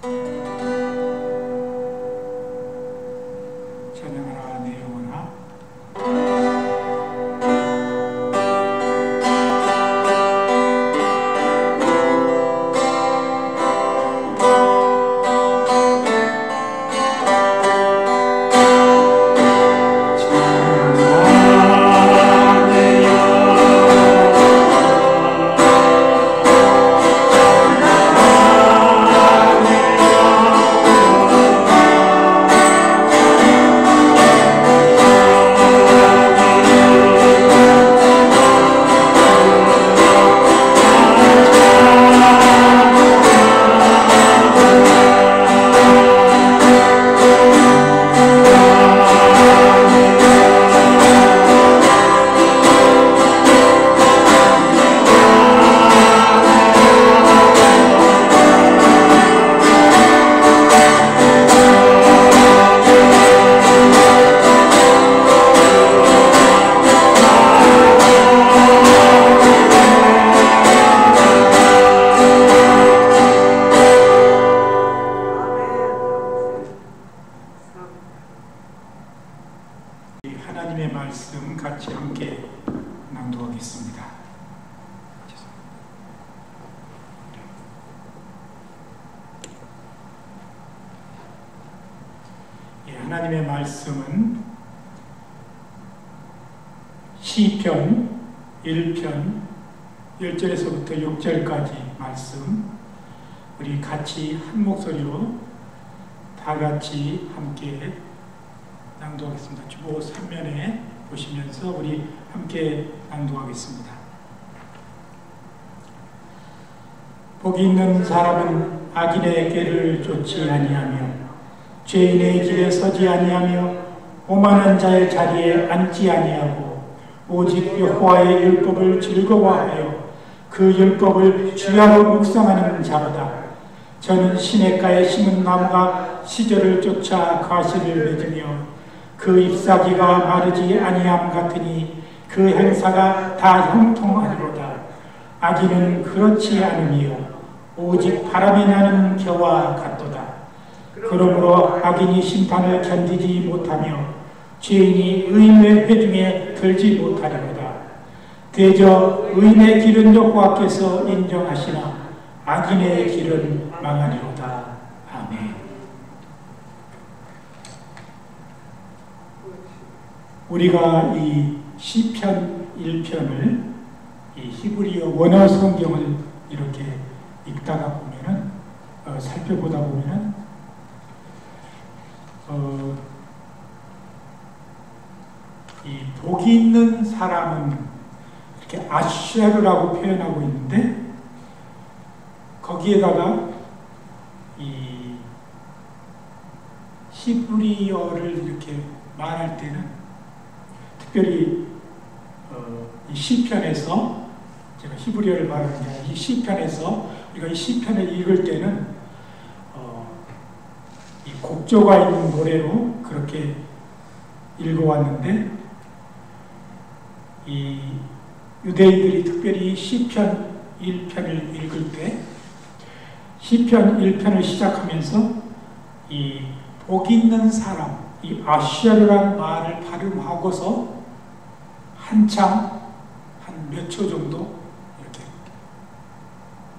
찬양하라 내 영혼아. 하나님의 말씀 같이 함께 낭독하겠습니다. 하나님의 말씀은 시편 1편 1절에서부터 6절까지 말씀, 우리 같이 한 목소리로 다 같이 함께 낭독하겠습니다. 주보 3면에 보시면서 우리 함께 낭독하겠습니다. 복이 있는 사람은 악인의 꾀를 쫓지 아니하며 죄인의 길에 서지 아니하며 오만한 자의 자리에 앉지 아니하고 오직 여호와의 율법을 즐거워하여 그 율법을 주야로 묵상하는 자로다. 저는 시냇가에 심은 나무가 시절을 쫓아 가시를 맺으며 그 잎사귀가 마르지 아니함 같으니 그 행사가 다 형통하리로다. 악인은 그렇지 않으며 오직 바람이 나는 겨와 같도다. 그러므로 악인이 심판을 견디지 못하며 죄인이 의인의 회중에 들지 못하리로다. 대저 의인의 길은 여호와께서 인정하시나 악인의 길은 망하리로다. 아멘. 우리가 이 시편 1편을 이 히브리어 원어 성경을 이렇게 읽다가 보면은 살펴보다 보면은 이 복이 있는 사람은 이렇게 아쉐르라고 표현하고 있는데 거기에다가 이 히브리어를 이렇게 말할 때는 특별히 이 시편에서 제가 히브리어를 말하는 게 아니라 이 시편에서 우리가 이 시편을 읽을 때는 이 곡조가 있는 노래로 그렇게 읽어왔는데 이 유대인들이 특별히 시편 1편을 읽을 때 시편 1편을 시작하면서 이 복 있는 사람, 이 아쉐르라는 말을 발음하고서 한참 한 몇 초 정도 이렇게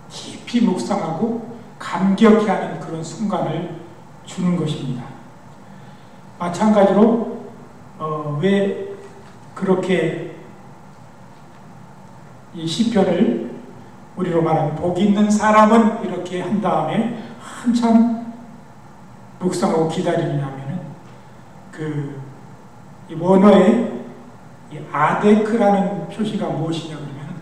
깊이 묵상하고 감격해하는 그런 순간을 주는 것입니다. 마찬가지로 왜 그렇게 이 시편을 우리로 말하는 복 있는 사람은 이렇게 한 다음에 한참 묵상하고 기다리냐면은 이 원어에 이 아데크라는 표시가 무엇이냐 그러면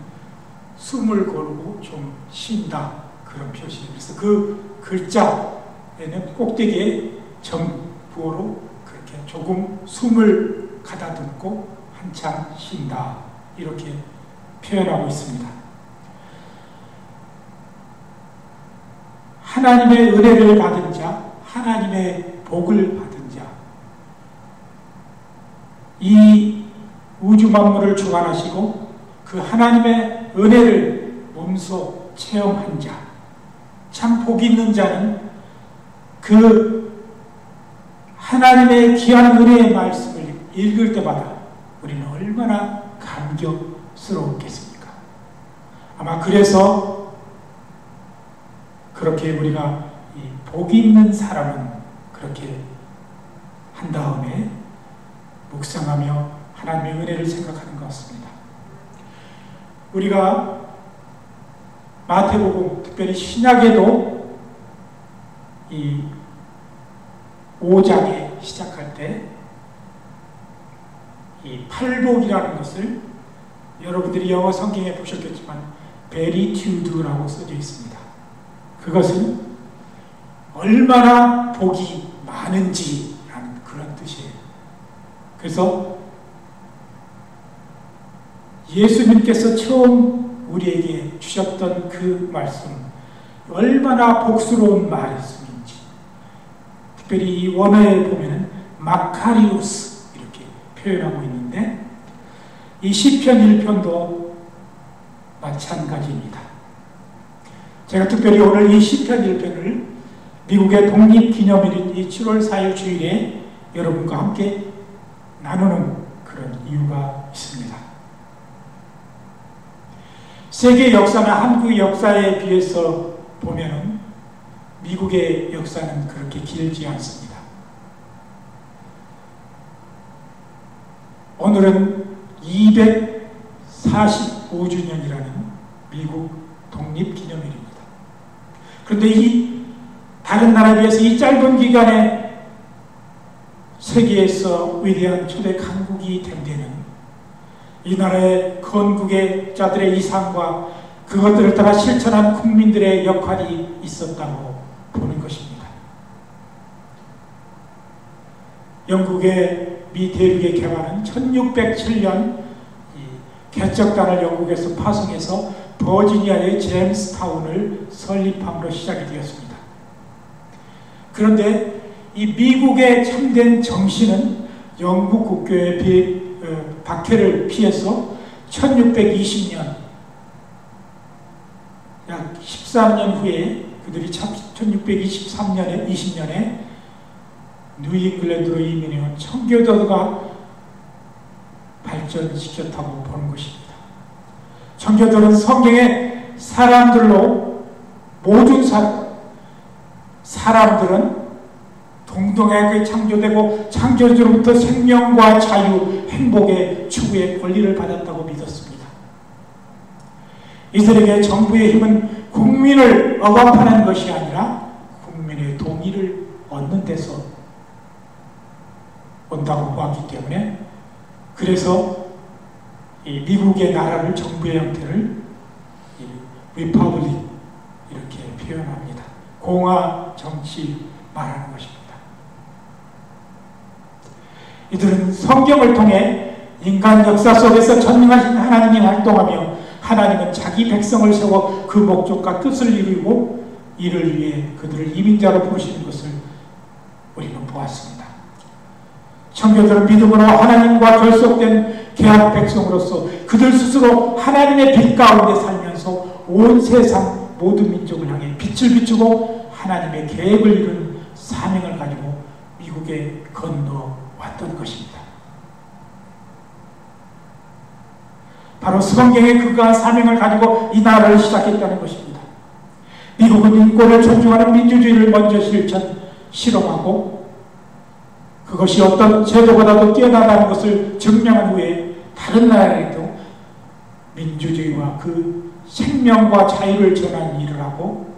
숨을 고르고 좀 쉰다 그런 표시예요. 그래서 그 글자에는 꼭대기에 점부어로 그렇게 조금 숨을 가다듬고 한참 쉰다 이렇게 표현하고 있습니다. 하나님의 은혜를 받은 자, 하나님의 복을 받은 자, 이 우주 만물을 주관하시고 그 하나님의 은혜를 몸소 체험한 자, 참 복 있는 자는 그 하나님의 귀한 은혜의 말씀을 읽을 때마다 우리는 얼마나 감격스러웠겠습니까? 아마 그래서 그렇게 우리가 복 있는 사람은 그렇게 한 다음에 묵상하며 하나님의 은혜를 생각하는 것 같습니다. 우리가 마태복음, 특별히 신약에도 이 5장에 시작할 때 이 팔복이라는 것을 여러분들이 영어 성경에 보셨겠지만 베리튜드라고 써져 있습니다. 그것은 얼마나 복이 많은지라는 그런 뜻이에요. 그래서 예수님께서 처음 우리에게 주셨던 그 말씀, 얼마나 복스러운 말씀인지, 특별히 이 원어에 보면 마카리우스 이렇게 표현하고 있는데, 이 시편 1편도 마찬가지입니다. 제가 특별히 오늘 이 시편 1편을 미국의 독립기념일인 이 7월 4일 주일에 여러분과 함께 나누는 그런 이유가 있습니다. 세계 역사나 한국 역사에 비해서 보면은 미국의 역사는 그렇게 길지 않습니다. 오늘은 245주년이라는 미국 독립기념일입니다. 그런데 이 다른 나라에 비해서 이 짧은 기간에 세계에서 위대한 초대 강국이 된 데는 이 나라의 건국의 자들의 이상과 그것들을 따라 실천한 국민들의 역할이 있었다고 보는 것입니다. 영국의 미 대륙의 개화는 1607년 개척단을 영국에서 파송해서 버지니아의 제임스타운을 설립함으로 시작이 되었습니다. 그런데 이 미국의 참된 정신은 영국 국교의 박해를 피해서 1620년, 약 13년 후에 그들이 1623년에 20년에 뉴잉글랜드로 이민해온 청교도가 발전시켰다고 보는 것입니다. 청교도는 성경의 사람들로 모든 사람들은 동등하게 창조되고 창조주로부터 생명과 자유, 행복의 추구의 권리를 받았다고 믿었습니다. 이들에게 정부의 힘은 국민을 억압하는 것이 아니라 국민의 동의를 얻는 데서 온다고 보았기 때문에, 그래서 이 미국의 나라를, 정부의 형태를 리퍼블릭 이렇게 표현합니다. 공화 정치 말하는 것입니다. 이들은 성경을 통해 인간 역사 속에서 전능하신 하나님이 활동하며 하나님은 자기 백성을 세워 그 목적과 뜻을 이루고 이를 위해 그들을 이민자로 부르시는 것을 우리는 보았습니다. 청교도는 믿음으로 하나님과 결속된 계약 백성으로서 그들 스스로 하나님의 빛 가운데 살면서 온 세상 모든 민족을 향해 빛을 비추고 하나님의 계획을 이루는 사명을 가지고 미국에 건너왔던 것입니다. 바로 성경의 그가 사명을 가지고 이 나라를 시작했다는 것입니다. 미국은 인권을 존중하는 민주주의를 먼저 실험하고 그것이 어떤 제도보다도 뛰어나다는 것을 증명한 후에 다른 나라에도 민주주의와 그 생명과 자유를 전하는 일을 하고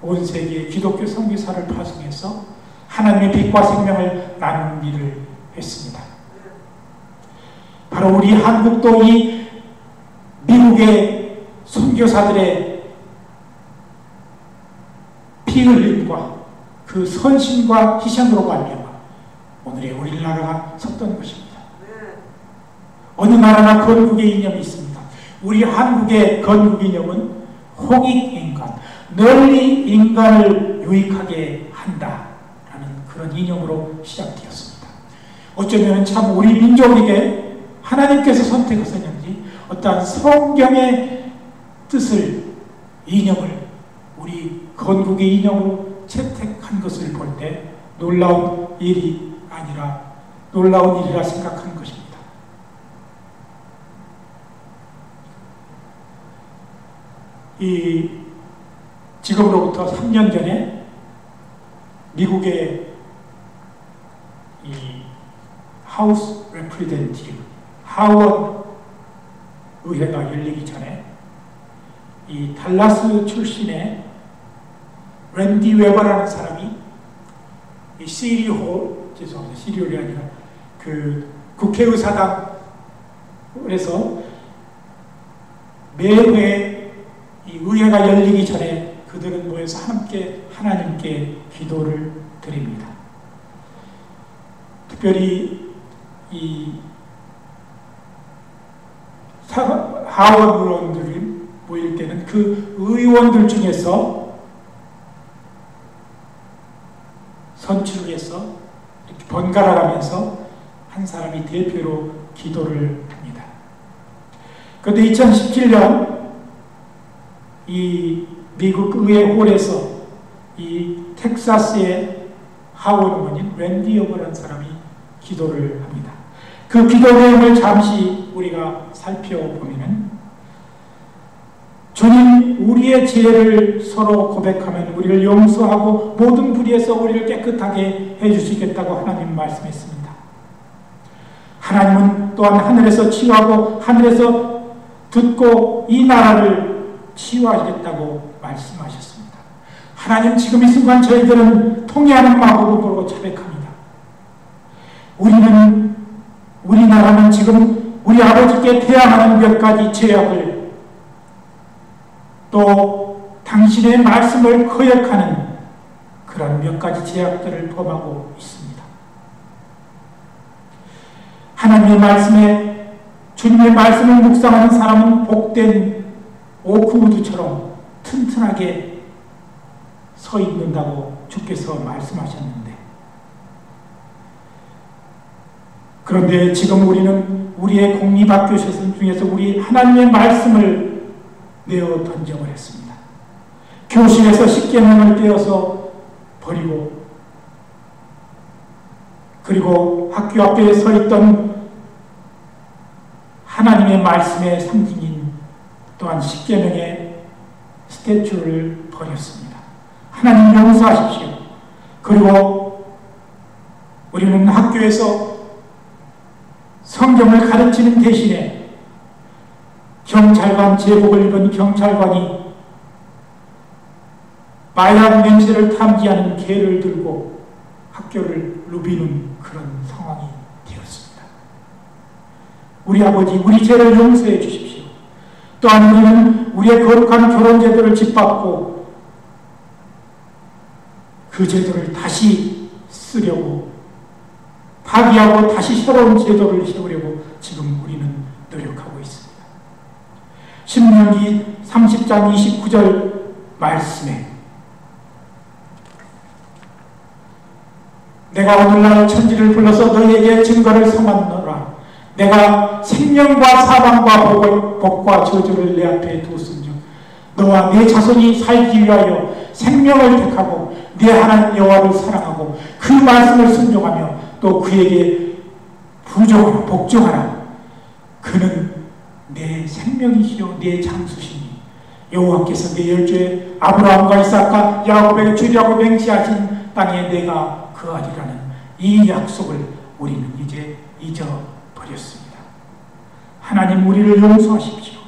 온 세계에 기독교 선교사를 파송해서 하나님의 빛과 생명을 나누는 일을 했습니다. 바로 우리 한국도 이 미국의 선교사들의 피 흘림과 그 선심과 희생으로 말미암아 오늘의 우리나라가 섰던 것입니다. 어느 나라나 건국의 이념이 있습니다. 우리 한국의 건국 이념은 홍익인간, 널리 인간을 유익하게 한다라는 그런 이념으로 시작되었습니다. 어쩌면 참 우리 민족에게 하나님께서 선택하셨는지 어떠한 성경의 뜻을, 이념을 우리 건국의 이념으로 채택한 한 것을 볼 때 놀라운 일이 아니라 놀라운 일이라 생각하는 것입니다. 지금으로부터 3년 전에 미국의 이 하우스 레프레젠티브 하원 의회가 열리기 전에 이 달라스 출신의 랜디 웨버라는 사람이 이 죄송합니다. 시리홀이 아니라 그 국회의사당에서 매회 이 의회가 열리기 전에 그들은 모여서 함께 하나님께 기도를 드립니다. 특별히 이 하원 의원들이 모일 때는 그 의원들 중에서 선출을 해서 이렇게 번갈아 가면서 한 사람이 대표로 기도를 합니다. 그런데 2017년 이 미국 의회 홀에서 이 텍사스의 하원 의원인 랜디 어버라는 사람이 기도를 합니다. 그 기도 내용을 잠시 우리가 살펴보면은 주님, 우리의 죄를 서로 고백하면 우리를 용서하고 모든 불의에서 우리를 깨끗하게 해주시겠다고 하나님 말씀했습니다. 하나님은 또한 하늘에서 치유하고 하늘에서 듣고 이 나라를 치유하겠다고 말씀하셨습니다. 하나님, 지금 이 순간 저희들은 통회하는 마음으로 자백합니다. 우리나라는 지금 우리 아버지께 태양하는 몇 가지 죄악을 또 당신의 말씀을 거역하는 그런 몇 가지 죄악들을 범하고 있습니다. 하나님의 말씀에 주님의 말씀을 묵상하는 사람은 복된 오크우드처럼 튼튼하게 서 있는다고 주께서 말씀하셨는데, 그런데 지금 우리는 우리의 공립학교 시스템 중에서 우리 하나님의 말씀을 내어 던져버렸습니다. 교실에서 십계명을 떼어서 버리고, 그리고 학교 앞에 서 있던 하나님의 말씀의 상징인 또한 십계명의 스태츄를 버렸습니다. 하나님 용서하십시오. 그리고 우리는 학교에서 성경을 가르치는 대신에 경찰관, 제복을 입은 경찰관이 마약 냄새를 탐지하는 개를 들고 학교를 누비는 그런 상황이 되었습니다. 우리 아버지, 우리 죄를 용서해 주십시오. 또한 우리는 우리의 거룩한 결혼 제도를 짓밟고 그 제도를 다시 쓰려고 파기하고 다시 새로운 제도를 세우려고 지금 우리는 노력하고 있습니다. 신명기 30장 29절 말씀에 내가 오늘날 천지를 불러서 너희에게 증거를 삼았노라. 내가 생명과 사망과 복과 저주를 내 앞에 두었은즉 너와 내 자손이 살기 위하여 생명을 택하고 내 하나님 여호와를 사랑하고 그 말씀을 순종하며 또 그에게 부정하라, 복종하라. 그는 내 생명이시요 내 장수시니 여호와께서 내 열조에 아브라함과 이삭과 야곱에게 주리하고 맹세하신 땅에 내가 거하리라는 이 약속을 우리는 이제 잊어버렸습니다. 하나님, 우리를 용서하십시오.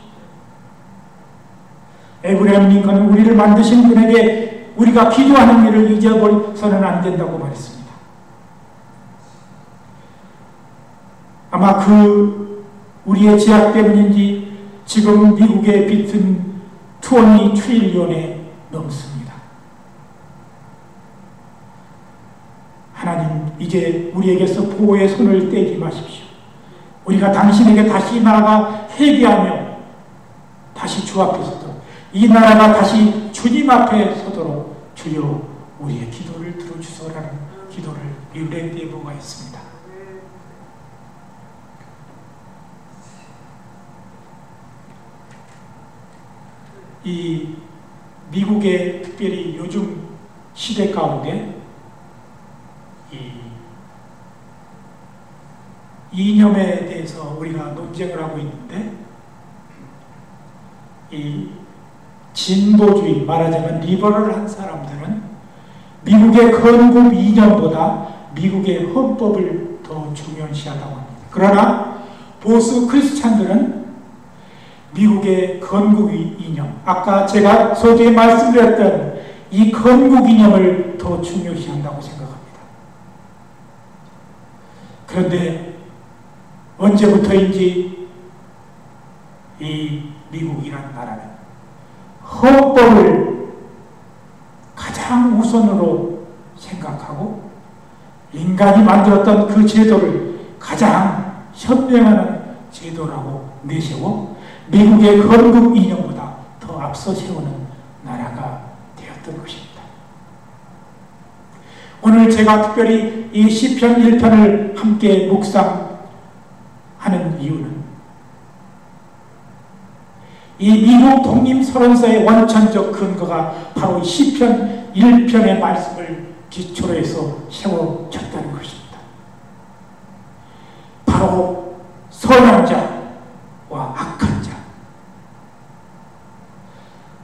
에브라임 링컨은 우리를 만드신 분에게 우리가 기도하는 일을 잊어버려서는 안 된다고 말했습니다. 아마 우리의 제약 때문인지 지금 미국의 빚은 22트릴리온에 넘습니다. 하나님, 이제 우리에게서 보호의 손을 떼지 마십시오. 우리가 당신에게 다시 나아가 회개하며 다시 주 앞에 서도록, 이 나라가 다시 주님 앞에 서도록 주여 우리의 기도를 들어주소라는 기도를 릴레이에 보고했습니다. 이 미국의 특별히 요즘 시대 가운데 이 이념에 대해서 우리가 논쟁을 하고 있는데, 이 진보주의, 말하자면 리버럴한 사람들은 미국의 건국 이념보다 미국의 헌법을 더 중요시하다고 합니다. 그러나 보수 크리스찬들은 미국의 건국 이념, 아까 제가 소재에 말씀드렸던 이 건국 이념을 더 중요시한다고 생각합니다. 그런데 언제부터인지 이 미국이라는 나라는 헌법을 가장 우선으로 생각하고 인간이 만들었던 그 제도를 가장 현명한 제도라고 내세워 미국의 건국 이념보다 더 앞서 세우는 나라가 되었던 것입니다. 오늘 제가 특별히 이 시편 1편을 함께 묵상하는 이유는 이 미국 독립선언서의 원천적 근거가 바로 시편 1편의 말씀을 기초로 해서 세워졌다는 것입니다. 바로 선한 자와 악한 자,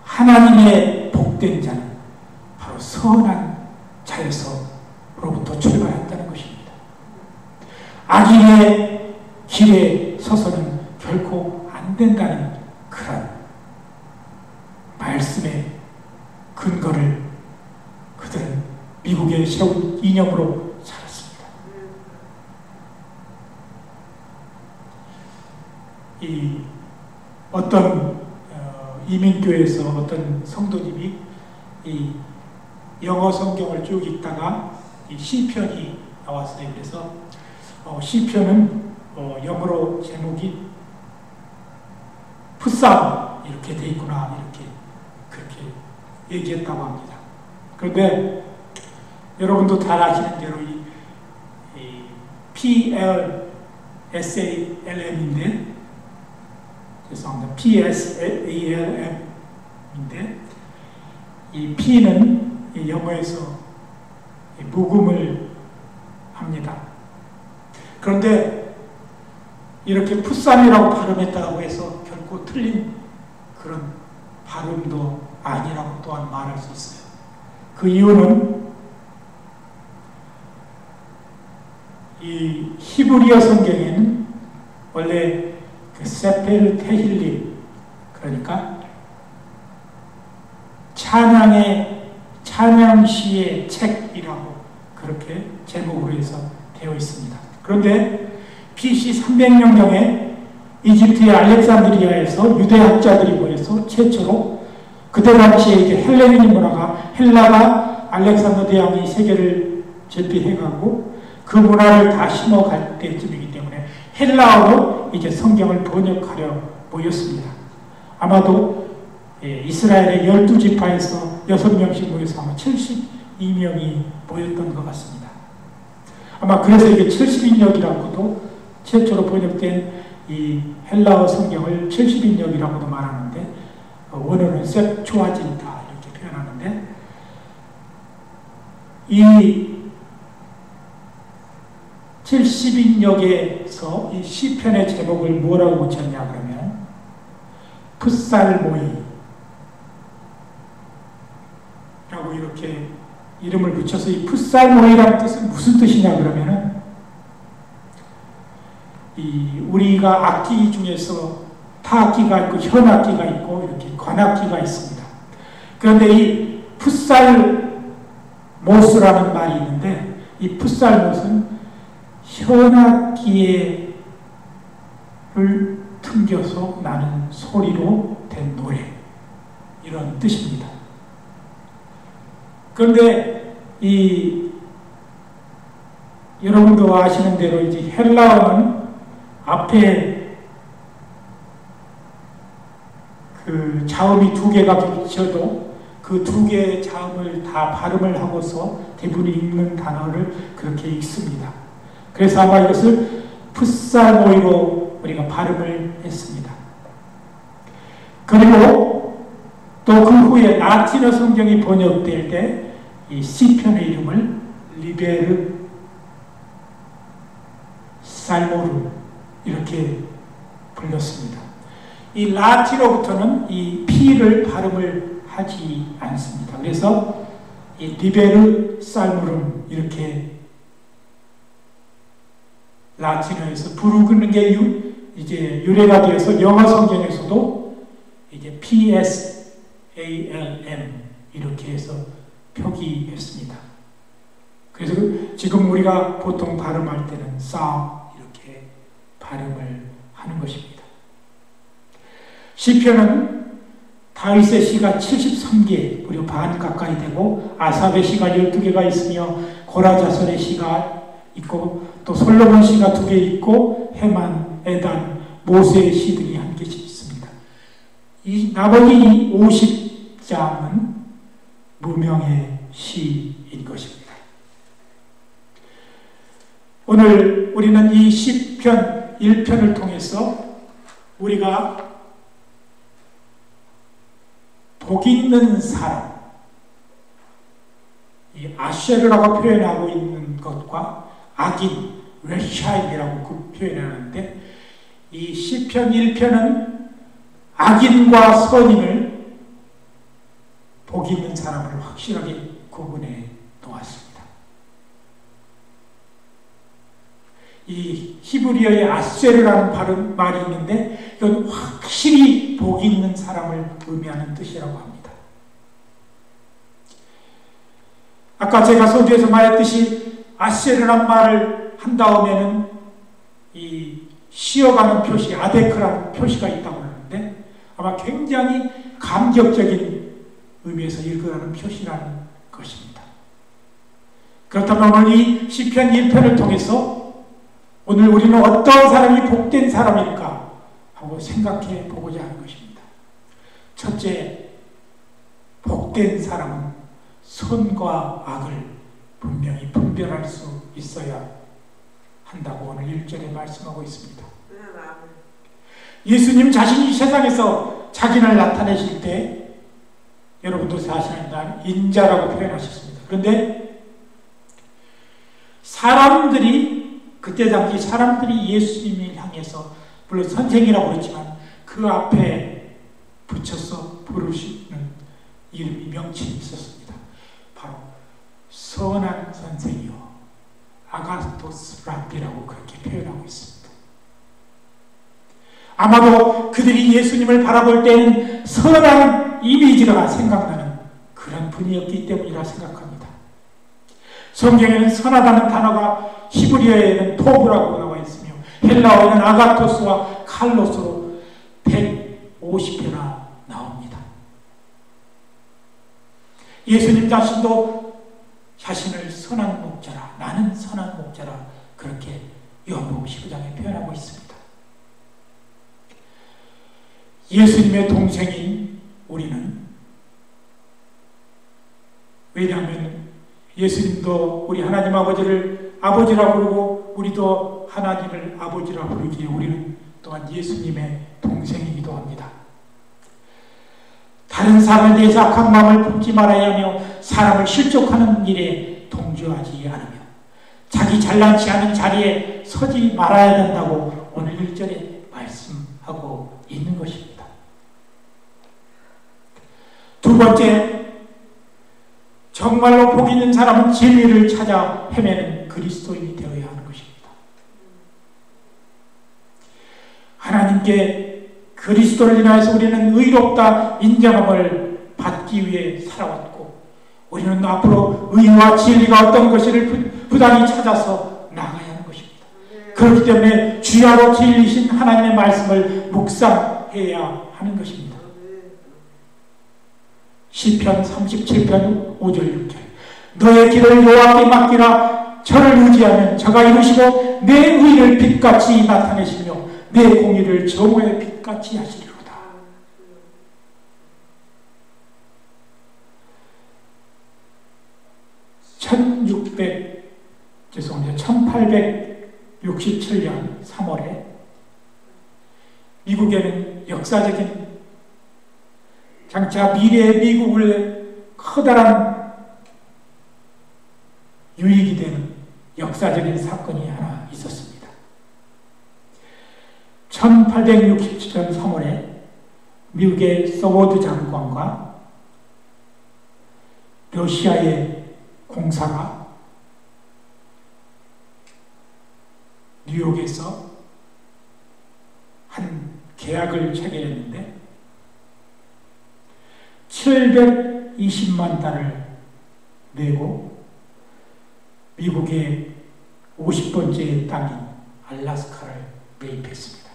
하나님의 복된 자는 바로 선한 자에서로부터 출발했다는 것입니다. 악인의 길에 서서는 결코 안 된다는 그런 말씀의 근거를 그들은 미국에 세운 이념으로 살았습니다. 이 어떤 이민교회에서 어떤 성도님이 이 영어 성경을 쭉 읽다가 이 시편이 나왔어요. 그래서 시편은 영어로 제목이 풋삼 이렇게 돼 있구나, 이렇게 그렇게 얘기했다고 합니다. 그런데 여러분도 잘 아시는 대로 이 PLSALM인데, 죄송합니다. PSALM인데, 이 P는 이 영어에서 묵음을 합니다. 그런데 이렇게 풋삼이라고 발음했다고 해서 결코 틀린 그런 발음도 아니라고 또한 말할 수 있어요. 그 이유는 이 히브리어 성경에는 원래 그 세페르 테힐림, 그러니까 찬양시의 책이라고 그렇게 제목으로 해서 되어 있습니다. 그런데 BC 300년경에 이집트의 알렉산드리아에서 유대학자들이 모여서 최초로 그때 당시에 이제 헬레니즘 문화가, 헬라가 알렉산더 대왕이 세계를 제패해가고 그 문화를 다 심어갈 때쯤이기 때문에 헬라어로 이제 성경을 번역하려 모였습니다. 아마도 이스라엘의 12지파에서 6명씩 모여서 아마 72명이 모였던 것 같습니다. 아마 그래서 이게 70인역이라고도 최초로 번역된 이 헬라어 성경을 70인역이라고도 말하는데, 원어는 셉초아진타 이렇게 표현하는데, 이 70인역에서 이 시편의 제목을 뭐라고 붙였냐 그러면 풋살모이 라고 이렇게 이름을 붙여서, 이 풋살모이라는 뜻은 무슨 뜻이냐 그러면은 우리가 악기 중에서 타악기가 있고 현악기가 있고 이렇게 관악기가 있습니다. 그런데 이 풋살모스라는 말이 있는데, 이 풋살모스는 현악기를 튕겨서 나는 소리로 된 노래, 이런 뜻입니다. 그런데 여러분도 아시는 대로 이제 헬라어는 앞에 그 자음이 2개가 붙여도 그 2개의 자음을 다 발음을 하고서 대부분 읽는 단어를 그렇게 읽습니다. 그래서 아마 이것을 풋살모이로 우리가 발음을 했습니다. 그리고 또 그 후에 라틴어 성경이 번역될 때 이 시편의 이름을 리베르 살모르 이렇게 불렀습니다. 이 라틴어부터는 이 P를 발음을 하지 않습니다. 그래서 이 리베르 살모름 이렇게 라틴어에서 부르는 게 이제 유래가 되어서 영어 성경에서도 이제 PSALM 이렇게 해서 표기했습니다. 그래서 지금 우리가 보통 발음할 때는 사 이렇게 발음을 하는 것입니다. 시편은 다윗의 시가 73개, 그리고 반 가까이 되고 아삽의 시가 12개가 있으며 고라자설의 시가 있고 또 솔로몬 시가 2개 있고 헤만, 에단, 모세의 시들이 한 개씩 있습니다. 이 나머지 50장은 무명의 시인 것입니다. 오늘 우리는 이 시편 1편을 통해서 우리가 복 있는 사람, 이 아쉐르라고 표현하고 있는 것과 악인, 레샤임이라고 그 표현하는데 이 시편 1편은 악인과 선인을 복 있는 사람을 확실하게 구분해 놓았습니다. 이 히브리어의 아쉐르라는 말이 있는데 이건 확실히 복 있는 사람을 의미하는 뜻이라고 합니다. 아까 제가 서두에서 말했듯이 아쉐르란 말을 한 다음에는 이 쉬어가는 표시, 아데크라는 표시가 있다고 하는데 아마 굉장히 감격적인 의미에서 읽으라는 표시라는 것입니다. 그렇다면 오늘 이 시편 1편을 통해서 오늘 우리는 어떤 사람이 복된 사람일까 하고 생각해 보고자 하는 것입니다. 첫째, 복된 사람은 선과 악을 분명히 분별할 수 있어야 한다고 오늘 1절에 말씀하고 있습니다. 예수님 자신이 세상에서 자기를 나타내실 때 여러분도 사실은 난 인자라고 표현하셨습니다. 그런데 그때 당시 사람들이 예수님을 향해서 물론 선생이라고 그랬지만 그 앞에 붙여서 부르시는 이름이 명칭이 있었습니다. 바로 선한 선생이요 아가스토스 랍비라고 그렇게 표현하고 있습니다. 아마도 그들이 예수님을 바라볼 때는 선한 이미지가 생각나는 그런 분이었기 때문이라 생각합니다. 성경에는 선하다는 단어가 히브리어에는 토브라고 나와 있으며 헬라어에는 아가토스와 칼로스로 150회나 나옵니다. 예수님 자신도 자신을 선한 목자라, 나는 선한 목자라 그렇게 요한복음 15장에 표현하고 있습니다. 예수님의 동생인 우리는, 왜냐하면 예수님도 우리 하나님 아버지를 아버지라 부르고 우리도 하나님을 아버지라 부르기에 우리는 또한 예수님의 동생이기도 합니다. 다른 사람에 대해서 악한 마음을 품지 말아야 하며 사람을 실족하는 일에 동조하지 않으며 자기 잘난치 않은 자리에 서지 말아야 된다고 오늘 1절에 말씀하고 있는 것입니다. 두 번째, 정말로 복 있는 사람은 진리를 찾아 헤매는 그리스도인이 되어야 하는 것입니다. 하나님께 그리스도를 인하여서 우리는 의롭다 인정함을 받기 위해 살아왔고 우리는 앞으로 의와 진리가 어떤 것을 부단히 찾아서 나가야 하는 것입니다. 그렇기 때문에 주야로 진리신 하나님의 말씀을 묵상해야 하는 것입니다. 시편 37편 5절 6절 너의 길을 여호와께 맡기라. 저를 의지하면 저가 이루시고 내 의를 빛같이 나타내시며 내 공의를 정오의 빛같이 하시리로다. (1867년) 3월에 미국에는 역사적인 장차 미래의 미국을 커다란 유익이 되는 역사적인 사건이 하나 있었습니다. 1867년 3월에 미국의 서워드 장관과 러시아의 공사가 뉴욕에서 한 계약을 체결했는데 720만 달을 내고 미국의 50번째 땅인 알래스카를 매입했습니다.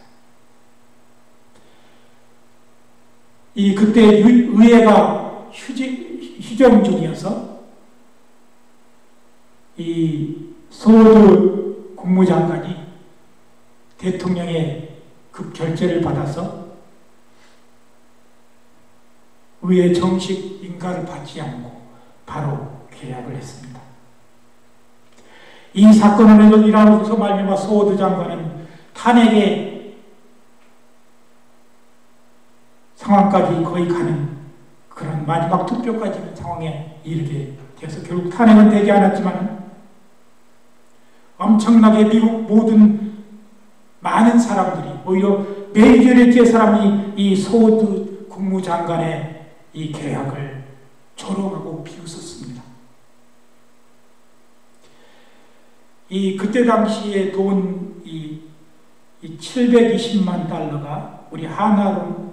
그때 의회가 휴정 중이어서 이 서워드 국무장관이 대통령의 그 결재를 받아서 의회 정식 인가를 받지 않고 바로 계약을 했습니다. 이 사건을 일어나면서 말미암아 서워드 장관은 탄핵의 상황까지 거의 가는 그런 마지막 투표까지 있는 상황에 이르게 되어서 결국 탄핵은 되지 않았지만 엄청나게 미국 모든 많은 사람들이 오히려 메이저리티의 사람이 이 서워드 국무장관의 이 계약을 조롱하고 비웃었습니다. 그때 당시에 돈 720만 달러가 우리 하나로는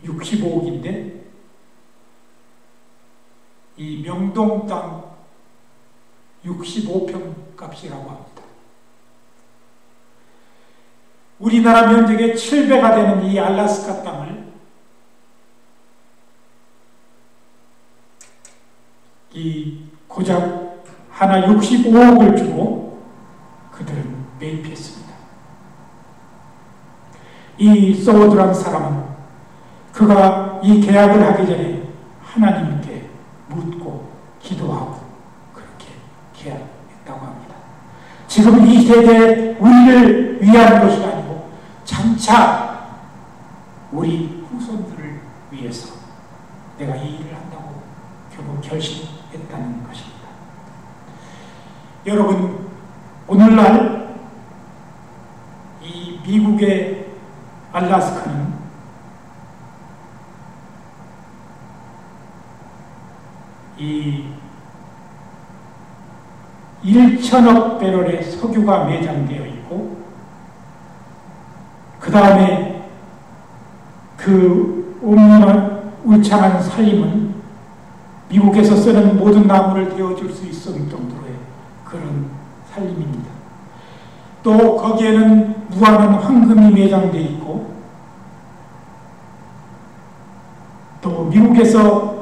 65억인데 이 명동 땅 65평 값이라고 합니다. 우리나라 면적의 7배가 되는 이 알래스카 땅을 고작 하나 65억을 주고 그들은 매입했습니다. 이 서워드라는 사람은 그가 이 계약을 하기 전에 하나님께 묻고 기도하고 그렇게 계약했다고 합니다. 지금 이 세대에 우리를 위한 것이 아니고 장차 우리 후손들을 위해서 내가 이 일을 한다고 결국 결심했다는 것입니다. 여러분, 오늘날 이 미국의 알래스카는 이 1천억 배럴의 석유가 매장되어 있고 그 다음에 그 울창한 산림은 미국에서 쓰는 모든 나무를 데워줄 수 있을 정도의 그런 산림입니다. 또 거기에는 무한한 황금이 매장되어 있고 또 미국에서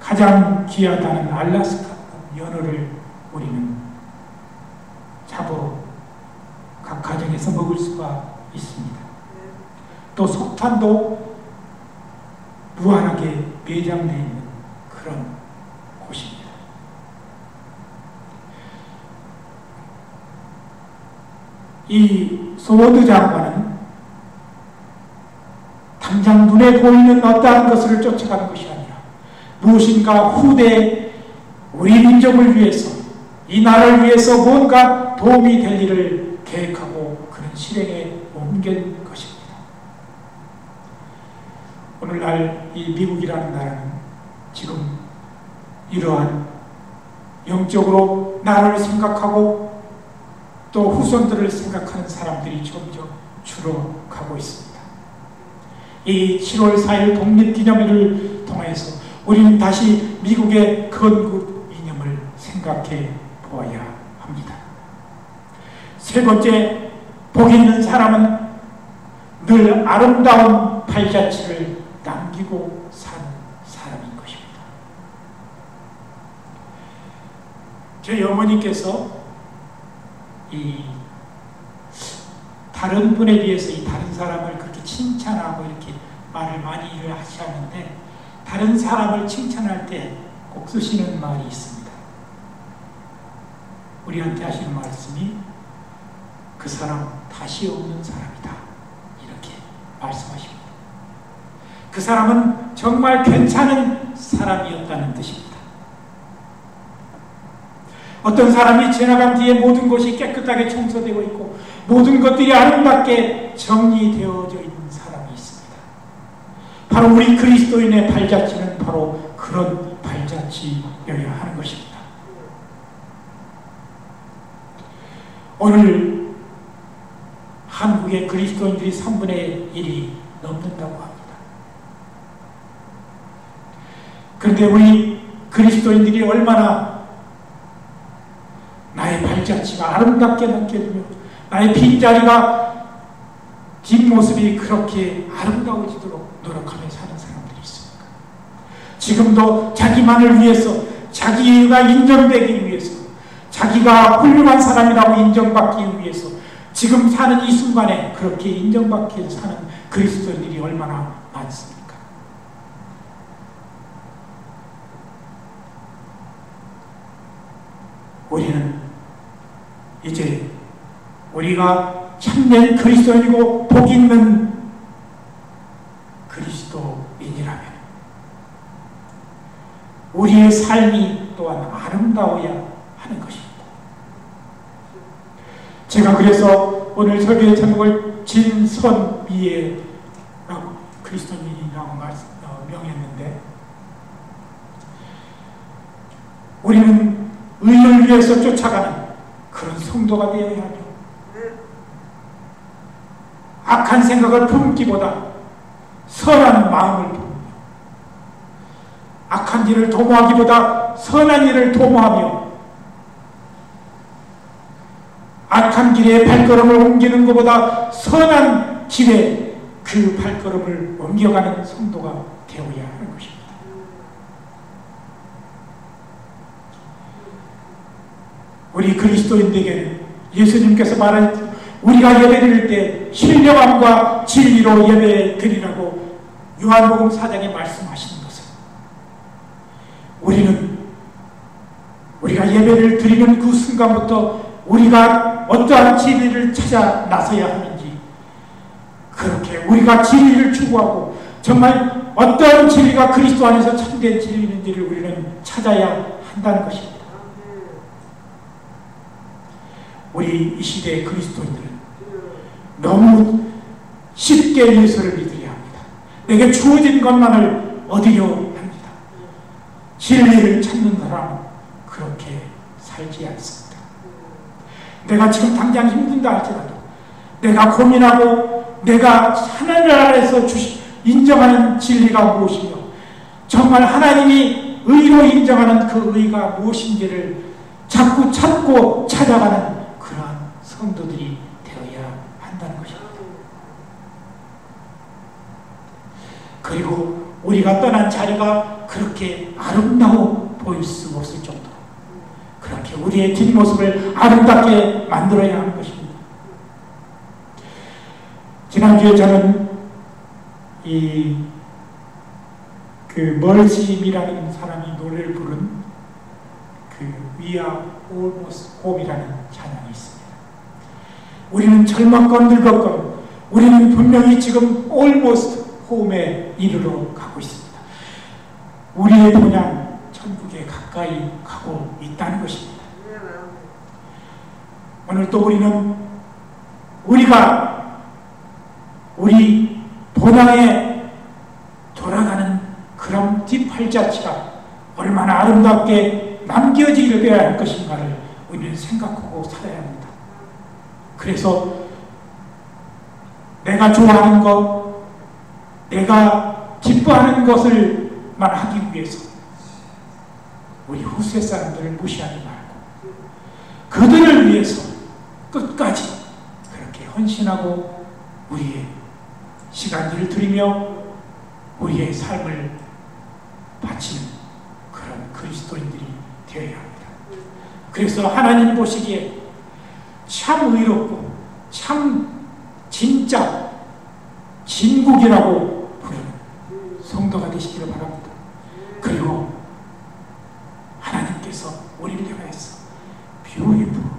가장 귀하다는 알래스카 연어를 우리는 잡으러 각 가정에서 먹을 수가 있습니다. 또 석탄도 무한하게 매장되어 있는 그런 곳입니다. 이 서워드 장관은 당장 눈에 보이는 어떠한 것을 쫓아가는 것이 아니라 무엇인가 후대에 우리 민족을 위해서 이 나라를 위해서 뭔가 도움이 될 일을 계획하고 그런 실행에 옮긴 것입니다. 오늘날 이 미국이라는 나라는 지금 이러한 영적으로 나라를 생각하고 또 후손들을 생각하는 사람들이 점점 줄어가고 있습니다. 이 7월 4일 독립기념일을 통해서 우리는 다시 미국의 건국 이념을 생각해 보아야 합니다. 세 번째, 복 있는 사람은 늘 아름다운 발자취를 남기고 사는 사람인 것입니다. 저희 어머니께서 이 다른 분에 비해서 이 다른 사람을 그렇게 칭찬하고 이렇게 말을 많이 하시는데 다른 사람을 칭찬할 때 꼭 쓰시는 말이 있습니다. 우리한테 하시는 말씀이 그 사람 다시 없는 사람이다 이렇게 말씀하십니다. 그 사람은 정말 괜찮은 사람이었다는 뜻입니다. 어떤 사람이 지나간 뒤에 모든 것이 깨끗하게 청소되고 있고 모든 것들이 아름답게 정리되어져 있는 사람이 있습니다. 바로 우리 그리스도인의 발자취는 바로 그런 발자취여야 하는 것입니다. 오늘 한국의 그리스도인들이 3분의 1이 넘는다고 합니다. 그런데 우리 그리스도인들이 얼마나 나의 발자취가 아름답게 느껴지며 나의 빈자리가 뒷모습이 그렇게 아름다워지도록 노력하며 사는 사람들이 있습니까? 지금도 자기만을 위해서 자기가 인정되기 위해서 자기가 훌륭한 사람이라고 인정받기 위해서 지금 사는 이 순간에 그렇게 인정받기 위해서 사는 그리스도인들이 얼마나 많습니까? 우리는 이제 우리가 참된 그리스도인이고 복 있는 그리스도인이라면 우리의 삶이 또한 아름다워야 하는 것입니다. 제가 그래서 오늘 설교의 제목을 진선미애라고 그리스도인이라고 명했는데 우리는 의를 위해서 쫓아가는 그런 성도가 되어야 하며 악한 생각을 품기보다 선한 마음을 품으며 악한 일을 도모하기보다 선한 일을 도모하며 악한 길에 발걸음을 옮기는 것보다 선한 길에 그 발걸음을 옮겨가는 성도가 되어야 하는 것입니다. 우리 그리스도인들에게는 예수님께서 말한 우리가 예배드릴 때 신령함과 진리로 예배드리라고 요한복음 4장에 말씀하시는 것은 우리가 예배를 드리는 그 순간부터 우리가 어떠한 진리를 찾아 나서야 하는지 그렇게 우리가 진리를 추구하고 정말 어떠한 진리가 그리스도 안에서 참된 진리인지를 우리는 찾아야 한다는 것입니다. 우리 이 시대의 그리스도인들은 너무 쉽게 예수를 믿으려 합니다. 내게 주어진 것만을 얻으려 합니다. 진리를 찾는 사람은 그렇게 살지 않습니다. 내가 지금 당장 힘든다 할지라도 내가 고민하고 내가 하나님 아래서 인정하는 진리가 무엇이며 정말 하나님이 의로 인정하는 그 의가 무엇인지를 자꾸 찾고 찾아가는 그러한 성도들이 되어야 한다는 것입니다. 그리고 우리가 떠난 자리가 그렇게 아름다워 보일 수 없을 정도로 그렇게 우리의 뒷모습을 아름답게 만들어야 하는 것입니다. 지난주에 저는 그 멀짐이라는 사람이 노래를 부른 그 We Are Almost Home이라는 찬양이 있습니다. 우리는 젊었건 늙었건 우리는 분명히 지금 Almost Home에 이르러 가고 있습니다. 우리의 본향 천국에 가까이 가고 있다는 것입니다. 오늘 또 우리는 우리 본향에 돌아가는 그런 뒷발자취가 얼마나 아름답게 남겨지게 되어야 할 것인가를 우리는 생각하고 살아야 합니다. 그래서 내가 좋아하는 것, 내가 기뻐하는 것을만 하기 위해서 우리 후세 사람들을 무시하지 말고 그들을 위해서 끝까지 그렇게 헌신하고 우리의 시간들을 들이며 우리의 삶을 바치는 그런 그리스도인들이 되어야 합니다. 그래서 하나님 보시기에 참 의롭고 참 진짜 진국이라고 부르는 성도가 되시기를 바랍니다. 그리고 하나님께서 우리를 향해서 beautiful,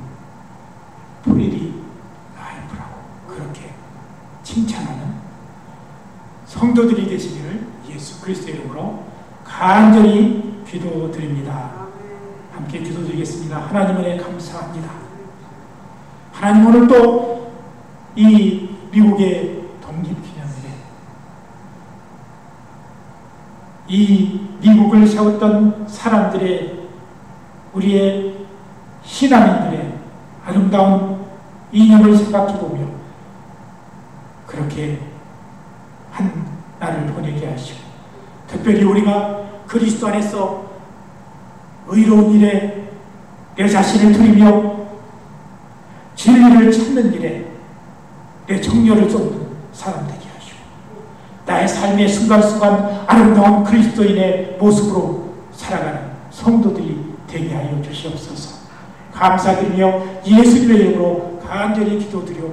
pretty life라고 그렇게 칭찬하는 성도들이 되시기를 예수 그리스도의 이름으로 간절히 기도드립니다. 한번 함께 기도드리겠습니다. 하나님 은혜 감사합니다. 하나님 오늘 또 이 미국의 독립기념일에 이 미국을 세웠던 사람들의 우리의 신앙인들의 아름다운 이념을 생각해보며 그렇게 한 날을 보내게 하시고 특별히 우리가 그리스도 안에서 의로운 일에 내 자신을 드리며 진리를 찾는 일에 내 정열을 쏟는 사람 되게 하시고 나의 삶의 순간순간 아름다운 그리스도인의 모습으로 살아가는 성도들이 되게 하여 주시옵소서. 감사드리며 예수님의 이름으로 간절히 기도드려